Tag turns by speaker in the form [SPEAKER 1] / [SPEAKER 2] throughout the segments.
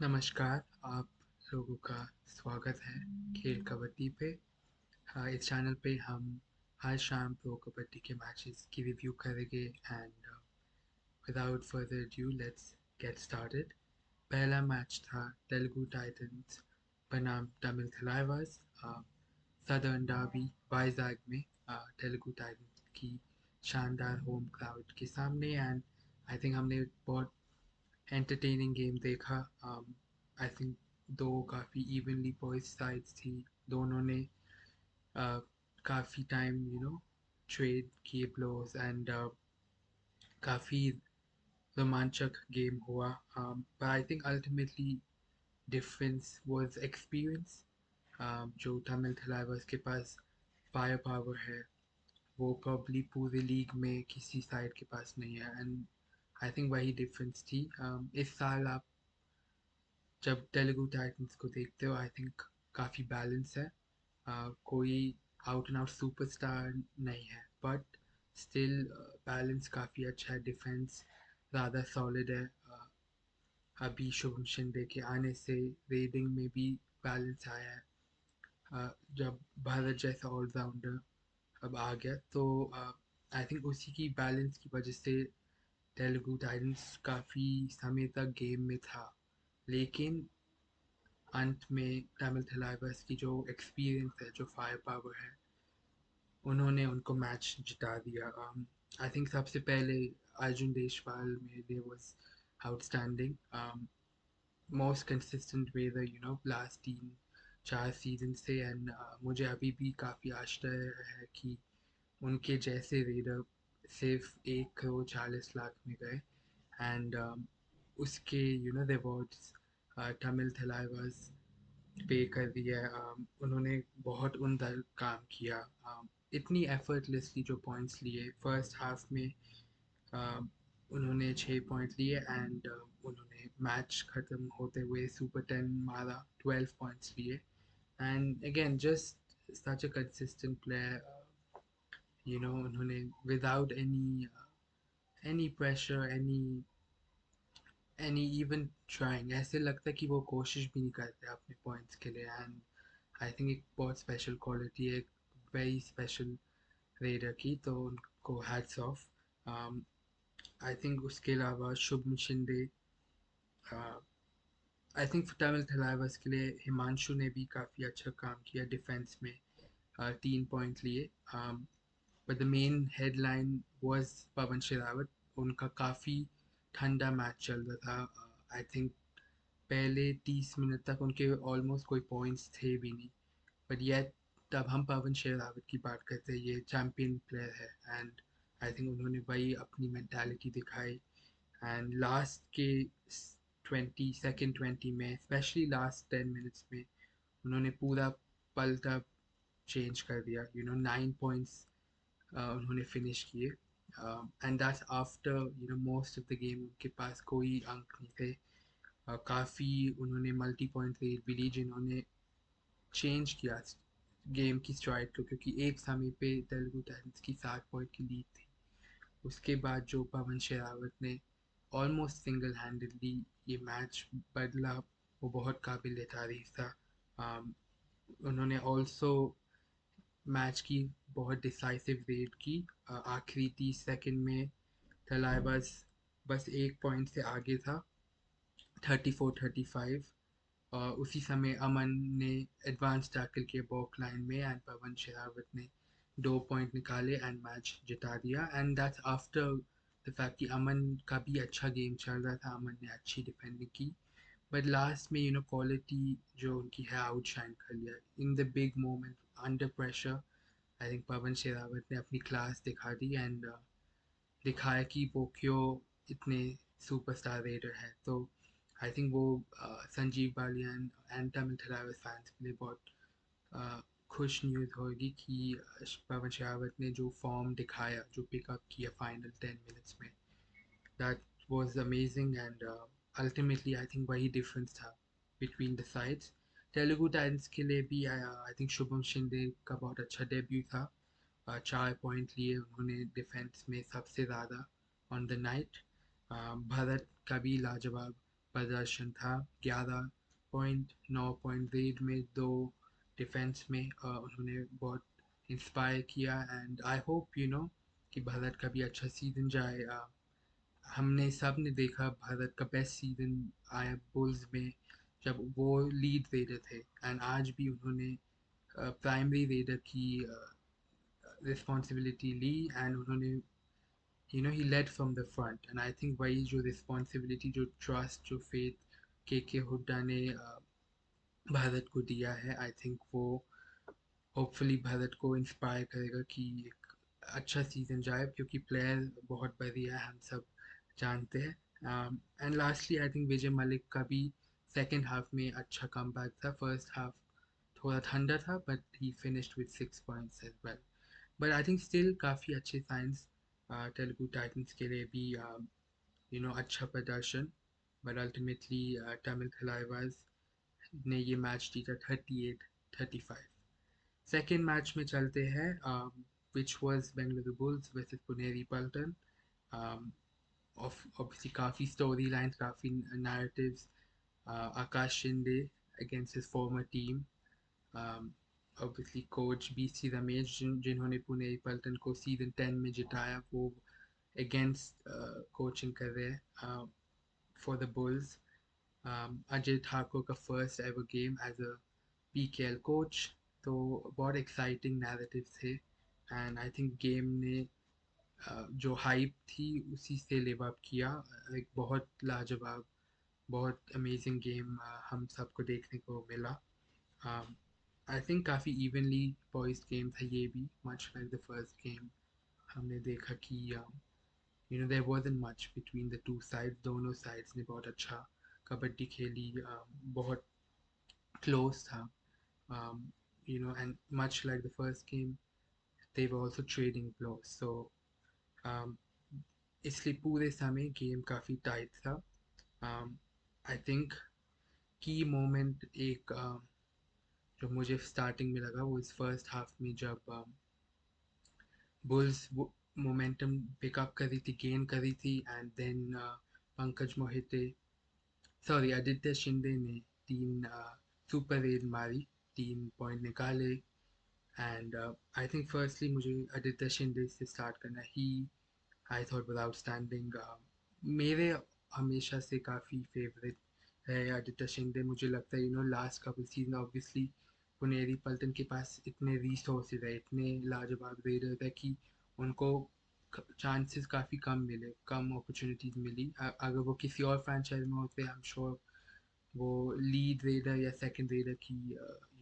[SPEAKER 1] नमस्कार, आप लोगों का स्वागत है खेल कबड्डी पे। हाँ, इस चैनल पे हम हर शाम प्रो कबड्डी के मैचेस की रिव्यू करेंगे and without further due let's get started. पहला मैच था तेलुगु टाइटंस बनाम तमिल थलाइवास सदर्न डार्बी वाइजैग में तेलुगु टाइटंस की शानदार होम क्राउड के सामने एंड आई थिंक हमने बहुत एंटरटेनिंग गेम देखा। आई थिंक दो काफ़ी इवनली पॉइंट साइड्स थी। दोनों ने काफ़ी टाइम ट्रेड किए ब्लोज एंड काफ़ी रोमांचक गेम हुआ। पर I think ultimately difference was experience. जो तमिल थलाइवर्स के पास फायर पावर है वो प्रॉब्ली पूरे लीग में किसी साइड के पास नहीं है एंड आई थिंक वही डिफरेंस थी। इस साल आप जब तेलुगु टाइटंस को देखते हो आई थिंक काफ़ी बैलेंस है। कोई आउट एंड आउट सुपरस्टार नहीं है बट स्टिल बैलेंस काफ़ी अच्छा है। डिफेंस ज़्यादा सॉलिड है। अभी शुभम शिंदे के आने से रेडिंग में भी बैलेंस आया है। जब भारत जैसा ऑलराउंडर अब आ गया तो आई थिंक उसी की बैलेंस की वजह से तेलुगु टाइटंस काफ़ी समय तक गेम में था। लेकिन अंत में तमिल थलाइवर्स की जो एक्सपीरियंस है, जो फायर पावर है, उन्होंने उनको मैच जिता दिया। आई थिंक सबसे पहले अर्जुन देशवाल मेरे was outstanding, most consistent whether last 3-4 season से एंड मुझे अभी भी काफ़ी आश्चर्य है कि उनके जैसे रेडर सिर्फ 1 करोड़ 40 लाख में गए एंड उसके रिवॉर्ड्स तमिल थलाइवर्स पे कर दिया है। उन्होंने बहुत उम्दा काम किया। इतनी एफर्टलेसली जो पॉइंट्स लिए फर्स्ट हाफ में, um, उन्होंने 6 पॉइंट लिए एंड उन्होंने मैच ख़त्म होते हुए सुपर 10 मारा, 12 पॉइंट्स लिए and again just such a consistent player. उन्होंने without any pressure, any even trying, ऐसे लगता है कि वो कोशिश भी नहीं करते अपने पॉइंट्स के लिए एंड आई थिंक एक बहुत स्पेशल क्वालिटी है, एक वेरी स्पेशल रेडर की, तो उनको हैट्स ऑफ। आई थिंक उसके अलावा शुभम शिंदे, आई थिंक तमिल थलाइवर्स के लिए हिमांशु ने भी काफ़ी अच्छा काम किया डिफेंस में। 3 पॉइंट लिए but the main headline was Pawan Sehrawat. उनका काफ़ी ठंडा मैच चल रहा था। आई थिंक पहले 30 मिनट तक उनके ऑलमोस्ट कोई पॉइंट्स थे भी नहीं बट येट तब हम पवन शेरावत की बात करते हैं, ये चैम्पियन प्लेयर है एंड आई थिंक उन्होंने वही अपनी मेंटालिटी दिखाई एंड लास्ट के 20 में स्पेशली लास्ट 10 मिनट्स में उन्होंने पूरा पलटा चेंज कर दिया। 9 पॉइंट्स उन्होंने फिनिश किए and that's after most of the game उनके पास कोई अंक नहीं थे। काफ़ी उन्होंने मल्टी पॉइंट रेट भी ली जिन्होंने चेंज किया गेम की स्ट्राइड को, क्योंकि एक समय पे तेलुगु टाइटंस की 7 पॉइंट की लीड थी। उसके बाद जो पवन शेरावत ने ऑलमोस्ट सिंगल हैंडेडली ये मैच बदला वो बहुत काबिल तारीफ था। um, उन्होंने ऑल्सो मैच की बहुत डिसाइसिव रेड की। आखिरी 30 सेकंड में थलाइवास बस 1 पॉइंट से आगे था, 34-35। उसी समय अमन ने एडवांस टैकल किए बॉक लाइन में एंड पवन शेरावत ने 2 पॉइंट निकाले एंड मैच जिता दिया and that's after the fact कि अमन का भी अच्छा गेम चल रहा था, अमन ने अच्छी डिफेंडिंग की बट लास्ट में क्वालिटी जो उनकी है आउटशाइन कर लिया in the big moment under pressure. I think Pawan Sehrawat ने अपनी क्लास दिखा दी एंड दिखाया कि वो क्यों इतने सुपरस्टार रेडर है। तो आई थिंक वो संजीव बालियान एंड तमिल थलाइवर्स फैंस के लिए बहुत अ, खुश न्यूज़ होगी कि पवन शेरावत ने जो फॉर्म दिखाया, जो पिकअप किया फाइनल 10 मिनट्स में, that was amazing and ultimately I think वही डिफरेंस था between the sides. Telugu Titans के लिए भी आई थिंक शुभम शिंदे का बहुत अच्छा डेब्यू था। 4 पॉइंट लिए उन्होंने डिफेंस में सबसे ज़्यादा ऑन द नाइट। भरत का भी लाजवाब प्रदर्शन था। 11 पॉइंट 9 पॉइंट लीड में, दो डिफेंस में उन्होंने बहुत इंस्पायर किया। एंड आई होप कि भारत का भी अच्छा सीजन जाए। हमने सब ने देखा भारत का बेस्ट सीजन आया बुल्स में, जब वो लीड रेडर थे। एंड आज भी उन्होंने प्राइमरी रेडर की रिस्पॉन्सिबिलिटी ली, एंड उन्होंने he led from the front। and I think वही जो रिस्पॉन्सिबिलिटी, जो ट्रस्ट, जो फेथ के हुड्डा ने भारत को दिया है, आई थिंक वो होपफुली भारत को इंस्पायर करेगा कि एक अच्छा सीजन जाए, क्योंकि प्लेयर बहुत बढ़िया है, हम सब जानते हैं। एंड लास्टली आई थिंक विजय मलिक का भी सेकेंड हाफ में अच्छा कमबैक था। फर्स्ट हाफ थोड़ा ठंडा था, but he finished with 6 points as well. But I think still काफ़ी अच्छे साइंस तेलुगु टाइटंस के लिए भी, अच्छा प्रदर्शन। बट अल्टीमेटली तमिल खलाइवाज ने ये मैच जीता 38-35। सेकेंड मैच में चलते हैं, which was Bengaluru Bulls versus Puneri Paltan. Obviously काफ़ी स्टोरी लाइन्स, काफ़ी narratives. Aakash Shinde against his former team, obviously coach BC Ramesh जिन्होंने पुनेरी पल्टन को सीजन 10 में जिताया, वो अगेंस्ट कोचिंग कर रहे हैं for the Bulls. Ajay Thakur का first ever game as a PKL coach, तो बहुत एक्साइटिंग नैरेटिव थे। एंड आई थिंक गेम ने जो हाइप थी उसी से लिव अप किया। एक बहुत लाजवाब, बहुत अमेजिंग गेम हम सबको देखने को मिला। आई थिंक काफ़ी इवनली पॉइस्ड गेम था ये भी, much like the first game. हमने देखा कि there wasn't much between the two sides, दोनों साइड्स ने बहुत अच्छा कबड्डी खेली, बहुत क्लोज था। And much like the first game, they were also trading blows. So um, इसलिए पूरे समय गेम काफ़ी टाइट था। आई थिंक की मोमेंट एक जो मुझे स्टार्टिंग में लगा, वो इस फर्स्ट हाफ में, जब बुल्स मोमेंटम पिकअप करी थी, गेन करी थी, and then Pankaj Mohite, sorry Aditya Shinde ने तीन सुपर रेड मारी, 3 पॉइंट निकाले। एंड आई थिंक फर्स्टली मुझे आदित्य शिंदे से स्टार्ट करना ही आई थॉट वाज आउटस्टैंडिंग। मेरे हमेशा से काफ़ी फेवरेट है आदित्य शिंदे। मुझे लगता है last couple season obviously Puneri Paltan के पास इतने रिसोर्सेज है, इतने लाजवाब रेडर है कि उनको चांसेस काफ़ी कम मिले, कम अपॉर्चुनिटीज़ मिली। अगर वो किसी और फ्रेंचाइज में होते, आई एम श्योर वो लीड रेडर या सेकंड रेडर की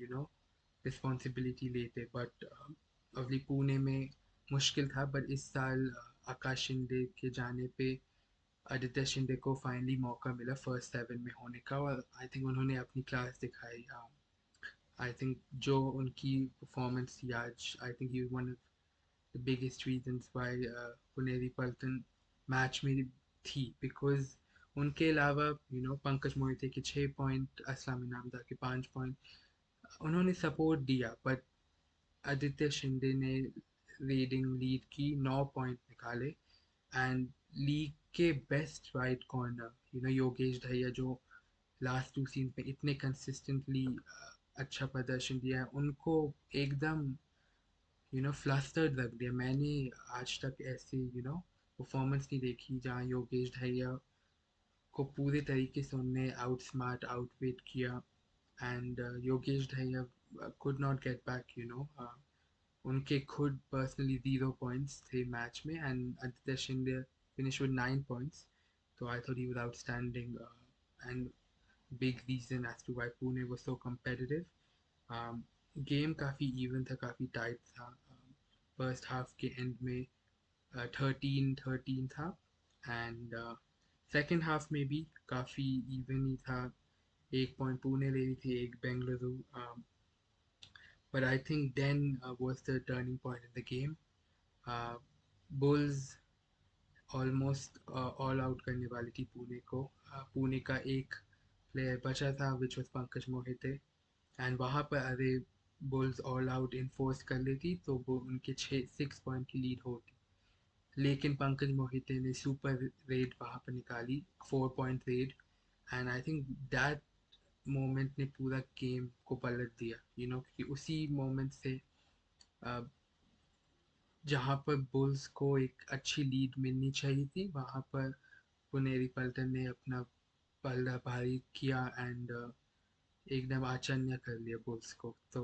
[SPEAKER 1] यू नो रिस्पॉन्सिबिलिटी लेते। बट अभी पुणे में मुश्किल था। बट इस साल आकाश शिंदे के जाने पे आदित्य शिंदे को फाइनली मौका मिला फर्स्ट सेवन में होने का, और आई थिंक उन्होंने अपनी क्लास दिखाई। आई थिंक जो उनकी परफॉर्मेंस थी आज, I think he one of the biggest reasons why Puneri Paltan match में थी, बिकॉज उनके अलावा पंकज मोहिते के 6 पॉइंट, असलम इनामदार के 5 पॉइंट, उन्होंने सपोर्ट दिया। बट आदित्य शिंदे ने रीडिंग लीड की, 9 पॉइंट निकाले। एंड लीग के best right corner Yogesh Dahiya, जो लास्ट 2 सीजन में इतने कंसिस्टेंटली अच्छा प्रदर्शन दिया है, उनको एकदम फ्लस्टर्ड रख दिया। मैंने आज तक ऐसे परफॉर्मेंस नहीं देखी जहाँ योगेश दहिया को पूरे तरीके से उनने आउट स्मार्ट आउटवेट किया। And Yogesh Dahiya could not get back, उनके खुद पर्सनली 0 पॉइंट्स थे मैच में, and Aditya Shinde finish with 9 points. तो I thought he was outstanding and big reason as to why Pune was so competitive. Game काफ़ी इवन था, काफ़ी tight था। फर्स्ट हाफ के एंड में 13-13 था, एंड सेकेंड हाफ में भी काफ़ी इवन ही था। 1 पॉइंट पुणे ले रही थी, एक Bengaluru. But I think then was the turning point in the game. Uh, Bulls almost all out करने वाली थी पुणे को। पुणे का एक प्लेयर बचा था, which was Pankaj Mohite. And वहाँ पर अरे बुल्स ऑल आउट इन्फोर्स कर लेती तो वो उनके 6 पॉइंट की लीड होती। लेकिन पंकज मोहिते ने सुपर रेड वहाँ पर निकाली, 4 point red. And I think that moment ने पूरा गेम को पलट दिया, क्योंकि उसी मोमेंट से जहाँ पर बुल्स को एक अच्छी लीड मिलनी चाहिए थी, वहाँ पर पुनेरी पल्टन ने अपना पलड़ा भारी किया एंड एकदम आचन्य कर लिया बुल्स को। तो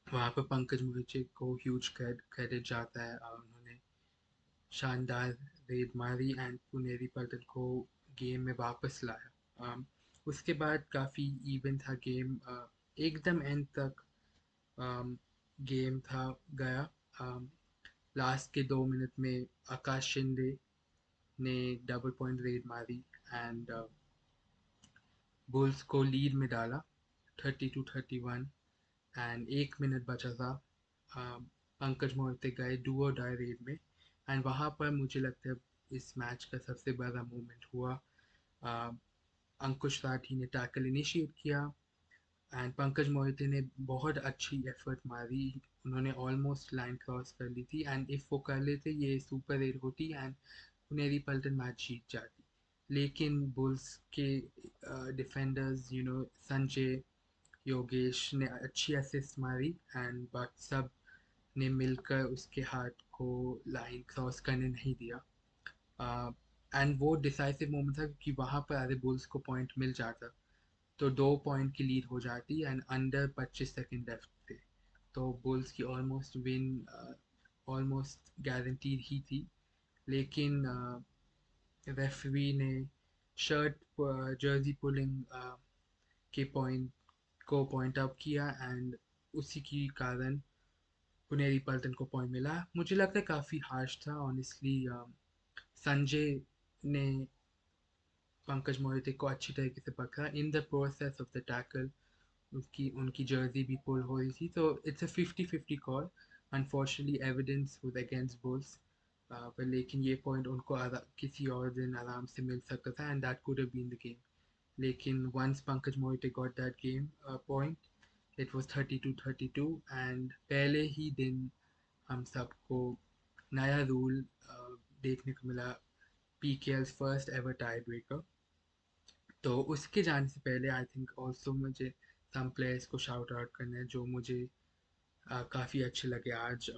[SPEAKER 1] वहाँ पर पंकज मुखर्जी को ह्यूज क्रेडिट जाता है। उन्होंने शानदार रेड मारी एंड पुनेरी पल्टन को गेम में वापस लाया। उसके बाद काफ़ी इवन था गेम, एकदम एंड तक गेम था गया। लास्ट के 2 मिनट में आकाश शिंदे ने डबल पॉइंट रेड मारी एंड बुल्स को लीड में डाला 32-31। एंड 1 मिनट बचा था। पंकज मोहिते गए डू और डाई रेड में एंड वहाँ पर मुझे लगता है इस मैच का सबसे बड़ा मोमेंट हुआ। uh, अंकुश राठी ने टैकल इनिशिएट किया एंड पंकज मोहिते ने बहुत अच्छी एफर्ट मारी। उन्होंने ऑलमोस्ट लाइन क्रॉस कर ली थी एंड इफ़ वो कर लेते ये सुपर रेड होती एंड पुनेरी पल्टन मैच जीत जाती। लेकिन बुल्स के डिफेंडर्स संजय योगेश ने अच्छी असिस्ट मारी एंड बाकी सब ने मिलकर उसके हाथ को लाइन क्रॉस करने नहीं दिया। एंड वो डिसाइसिव मोमेंट था क्योंकि वहाँ पर अगर बुल्स को पॉइंट मिल जाता तो 2 पॉइंट की लीड हो जाती एंड अंडर 25 सेकेंड लेफ्ट थे। तो बुल्स की ऑलमोस्ट विन ऑलमोस्ट गारंटीड ही थी। लेकिन रेफरी ने शर्ट जर्सी पुलिंग के पॉइंट को पॉइंट आउट किया एंड उसी की कारण पुनेरी पल्टन को पॉइंट मिला। मुझे लगता है काफ़ी हार्श था ऑनेस्टली। संजय ने पंकज मोहिते को अच्छी तरीके से पकड़ा in the process of the tackle. उनकी उनकी जर्सी भी पुल हो रही थी, तो it's a 50-50 call. Unfortunately evidence was against bulls, पर लेकिन ये पॉइंट उनको किसी और दिन आराम से मिल सकता था and that could have been the game. लेकिन once Pankaj Mohite got that game point it was 32-32 and पहले ही दिन हम सबको नया रूल देखने को मिला, पीकेएल्स फर्स्ट एवर टाई ब्रेकर। तो उसके जाने से पहले आई थिंक ऑल्सो मुझे सम प्लेयर्स को शाउट आउट करना है जो मुझे काफ़ी अच्छे लगे आज।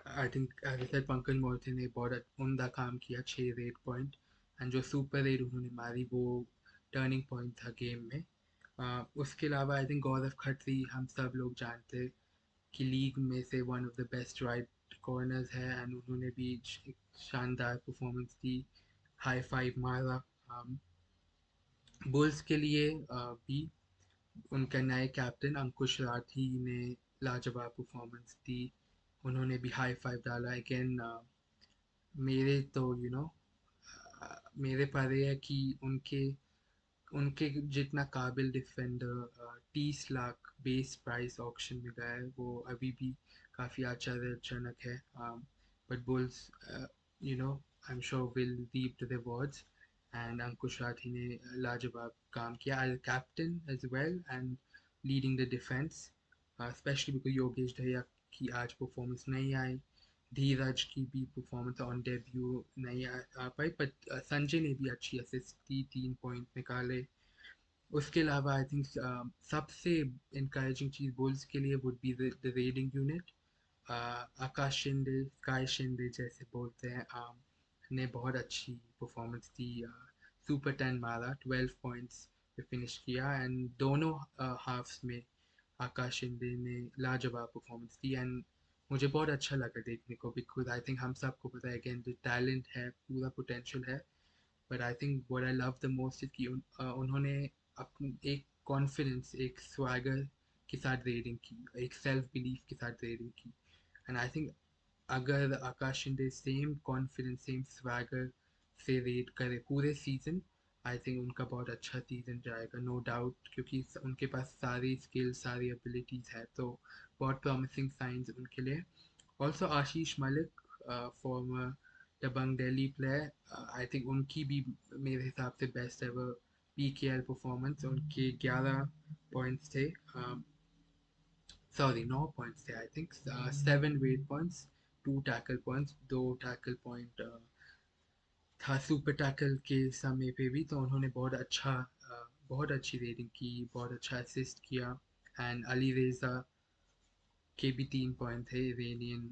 [SPEAKER 1] आई थिंक सर पंकज मोहते ने बहुत उमदा काम किया, 6 रेड पॉइंट एंड जो सुपर रेड उन्होंने मारी वो टर्निंग पॉइंट था गेम में। उसके अलावा आई थिंक गौरव खत्री हम सब लोग जानते हैं कि लीग में से one of the best right corners है एंड उन्होंने भी एक शानदार परफॉर्मेंस दी, हाई फाइव मारा। बुल्स के लिए भी उनका नए कैप्टन अंकुश राठी ने लाजवाब परफॉर्मेंस दी। उन्होंने भी हाई फाइव डाला अगेन। मेरे तो मेरे पर ये है कि उनके उनके जितना काबिल defender 30 lakh base price auction में गया है वो अभी भी काफ़ी आश्चर्यजनक है। But Bulls you know I am sure will reap the rewards and Ankush Rathi ने लाजवाब काम किया as captain as well and leading the defence, specially because Yogesh Dahiya की आज परफॉर्मेंस नहीं आई, धीरज की भी परफॉर्मेंस ऑन डेब्यू नहीं आ पाई, पर संजय ने भी अच्छी असिस्ट दी, 3 पॉइंट निकाले। उसके अलावा आई थिंक सबसे इनकरेजिंग चीज़ बुल्स के लिए would be the raiding unit. Akash Shinde, sky Shinde जैसे बोलते हैं, ने बहुत अच्छी परफॉर्मेंस दी। सुपर 10 मारा, 12 पॉइंट्स पे फिनिश किया एंड दोनों हाफ्स में आकाश शिंदे ने लाजवाब परफॉर्मेंस दी एंड मुझे बहुत अच्छा लगा देखने को बिकॉज आई थिंक हम सबको पता है अगेन जो टैलेंट है पूरा पोटेंशियल है। But I think what I love the most is कि उन्होंने अपनी एक कॉन्फिडेंस, एक स्वैगर के साथ रेडिंग की, एक सेल्फ बिलीफ के साथ रेडिंग की। एंड आई थिंक अगर Akash Shinde same confidence same swagger से रेड करे पूरे सीजन, आई थिंक उनका बहुत अच्छा सीजन जाएगा नो डाउट, क्योंकि उनके पास सारी स्किल्स सारी एबिलिटीज़ है। तो बहुत प्रॉमिसिंग साइंस उनके लिए। Also Ashish Malik, former Dabang Delhi player, I think उनकी भी मेरे हिसाब से बेस्ट एवर पीकेएल परफॉर्मेंस। उनके 11 पॉइंट्स थे, सॉरी 9 पॉइंट्स थे I think, 7 raid points, 2 tackle points, 2 tackle point था सुपर टैकल के समय पे भी, तो उन्होंने बहुत अच्छी रेटिंग की, बहुत अच्छा असिस्ट किया। एंड अली रेज़ा के भी 3 पॉइंट थे, इरेनियन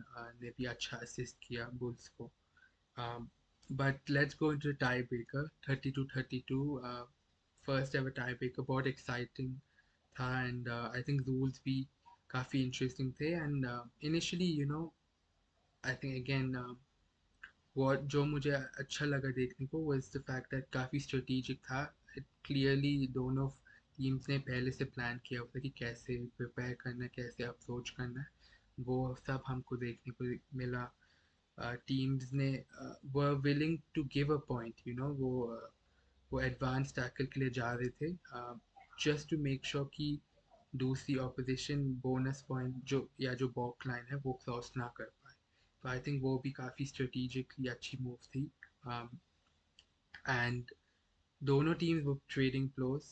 [SPEAKER 1] ने भी अच्छा असिस्ट किया बुल्स को। But let's go into tie breaker 32-32। First ever tie breaker बहुत एक्साइटिंग था, एंड आई थिंक रूल्स भी काफ़ी इंटरेस्टिंग थे। And initially I think again what जो मुझे अच्छा लगा देखने को was the fact that काफ़ी strategic था। It clearly दोनों टीम्स ने पहले से प्लान किया होता कि कैसे प्रिपेयर करना है, कैसे अप्रोच करना है, वो सब हमको देखने को मिला। टीम्स ने were willing to give a point, वो एडवांस टैकल के लिए जा रहे थे, जस्ट टू मेक श्योर कि दूसरी ऑपोजिशन बोनस पॉइंट जो बॉक लाइन है वो क्रॉस ना कर पाए। तो आई थिंक वो भी काफ़ी स्ट्रेटेजिकली अच्छी मूव थी। एंड दोनों टीम्स वो ट्रेडिंग क्लोज।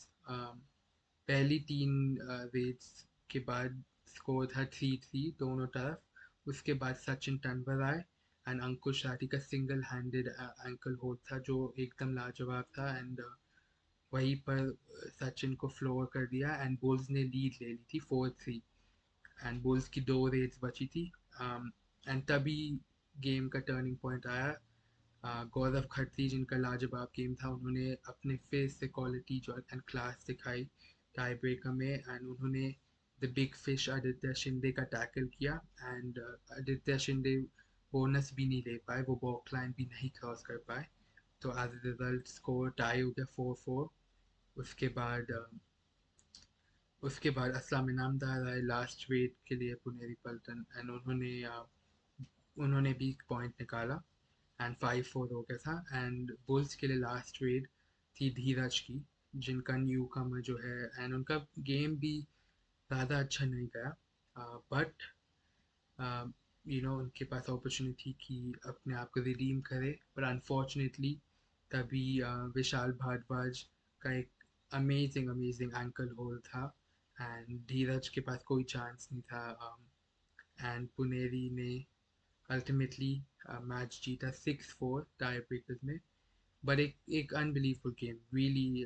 [SPEAKER 1] पहली तीन रेड्स के बाद स्कोर था 3-3 दोनों तरफ। उसके बाद सचिन तंवर आए एंड अंकुश राठी का सिंगल हैंडेड एंकल होल्ड था जो एकदम लाजवाब था। एंड वहीं पर सचिन को फ्लोर कर दिया एंड बुल्स ने लीड ले ली थी 4-3। एंड बुल्स की दो रेड्स बची थी। एंड तभी गेम का टर्निंग पॉइंट आया। गौरव खत्री जिनका लाजवाब गेम था, उन्होंने अपने फेस से क्वालिटी जो एंड क्लास दिखाई टाई ब्रेकर में, एंड उन्होंने the big fish Aditya Shinde का टैकल किया। एंड आदित्य शिंदे बोनस भी नहीं ले पाए, वो बॉक लाइन भी नहीं क्रॉस कर पाए। तो as a result score tie हो गया 4-4। उसके बाद असलम इनामदार आए लास्ट वेट के लिए पुनेरी पल्टन, एंड उन्होंने भी पॉइंट निकाला एंड 5-4 हो गया था। एंड बुल्स के लिए लास्ट रेड थी धीरज की, जिनका न्यू कमर जो है, एंड उनका गेम भी ज़्यादा अच्छा नहीं गया, बट उनके पास अपॉर्चुनिटी कि अपने आप को रिडीम करे। पर अनफॉर्चुनेटली तभी विशाल भारद्वाज का एक अमेजिंग अमेजिंग एंकल होल्ड था एंड धीरज के पास कोई चांस नहीं था। एंड पुनेरी ने अल्टीमेटली मैच जीता 6-4 टाई ब्रेकर्स में। बट एक अनबिलीवबल गेम रियली,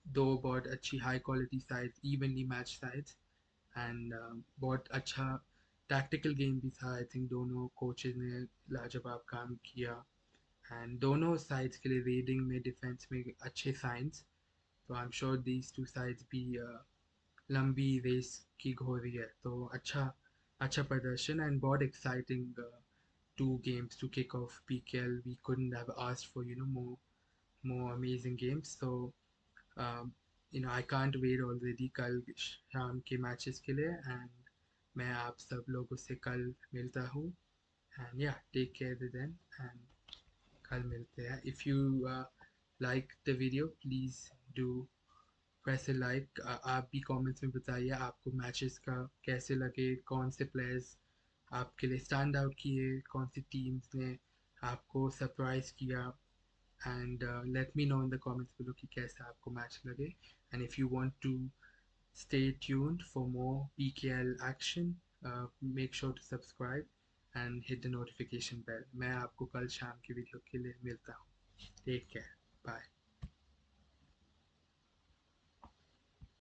[SPEAKER 1] दो बहुत अच्छी high quality sides, evenly match sides, and बहुत अच्छा टैक्टिकल गेम भी था। आई थिंक दोनों कोचेज ने लाजवाब काम किया एंड दोनों साइड्स के लिए रीडिंग में डिफेंस में अच्छे साइंस। तो आई am sure these two sides भी लंबी रेस की घोरी है, तो अच्छा अच्छा प्रदर्शन एंड बहुत exciting two games to kick off PKL. We couldn't have asked for more amazing games. So I can't wait already कल शाम के मैचेस के लिए, एंड मैं आप सब लोगों से कल मिलता हूँ। एंड या टेक केयर देन, एंड कल मिलते हैं। If you like the video please do press A like. आप भी कमेंट्स में बताइए आपको मैचेस का कैसे लगे, कौन से प्लेयर्स आपके लिए स्टैंड आउट किए, कौन सी टीम्स ने आपको सरप्राइज किया। And let me know in the comments below कि कैसा आपको मैच लगे। And if you want to stay tuned for more PKL action, make sure to subscribe and hit the notification bell। मैं आपको कल शाम की वीडियो के लिए मिलता हूँ। Take care, bye.